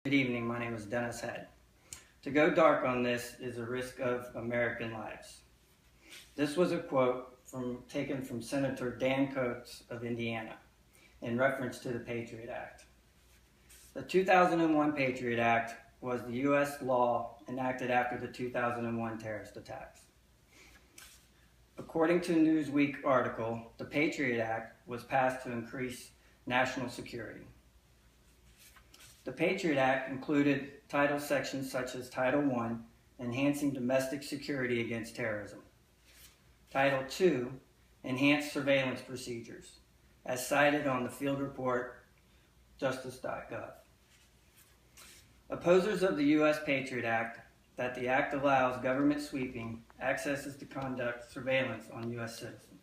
Good evening, my name is Dennis Head. To go dark on this is a risk of American lives. This was a quote taken from Senator Dan Coates of Indiana in reference to the Patriot Act. The 2001 Patriot Act was the U.S. law enacted after the 2001 terrorist attacks. According to a Newsweek article, the Patriot Act was passed to increase national security. The Patriot Act included title sections such as Title I, enhancing domestic security against terrorism. Title II, enhanced surveillance procedures, as cited on the field report justice.gov. Opposers of the U.S. Patriot Act, that the act allows government sweeping accesses to conduct surveillance on U.S. citizens.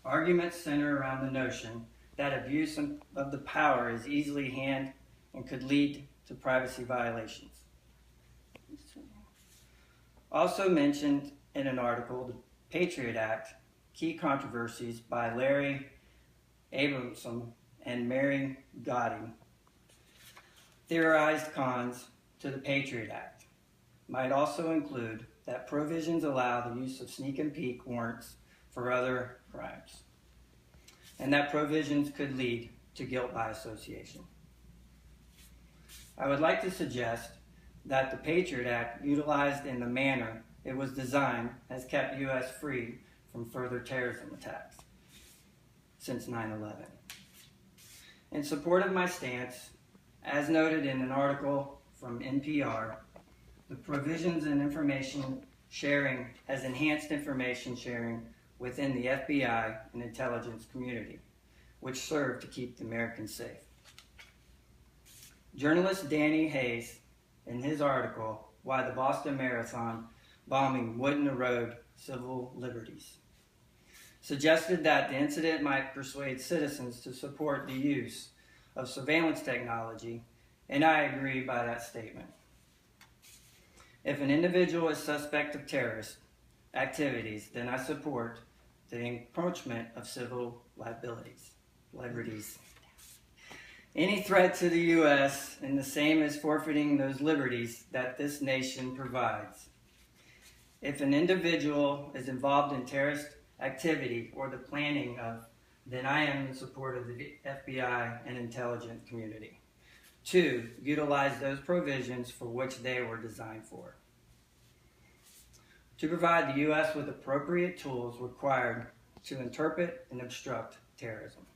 Arguments center around the notion that abuse of the power is easily handled and could lead to privacy violations. Also mentioned in an article, the Patriot Act, Key Controversies by Larry Abramson and Mary Gotti, theorized cons to the Patriot Act might also include that provisions allow the use of sneak and peek warrants for other crimes, and that provisions could lead to guilt by association. I would like to suggest that the Patriot Act, utilized in the manner it was designed, has kept U.S. free from further terrorism attacks since 9/11. In support of my stance, as noted in an article from NPR, the provisions in information sharing has enhanced information sharing within the FBI and intelligence community, which serve to keep the Americans safe. Journalist Danny Hayes, in his article, Why the Boston Marathon Bombing Wouldn't Erode Civil Liberties, suggested that the incident might persuade citizens to support the use of surveillance technology, and I agree by that statement. If an individual is suspect of terrorist activities, then I support the encroachment of civil liberties. Any threat to the U.S. and the same as forfeiting those liberties that this nation provides. If an individual is involved in terrorist activity or the planning of, then I am in support of the FBI and intelligence community. 2, utilize those provisions for which they were designed for. To provide the U.S. with appropriate tools required to interpret and obstruct terrorism.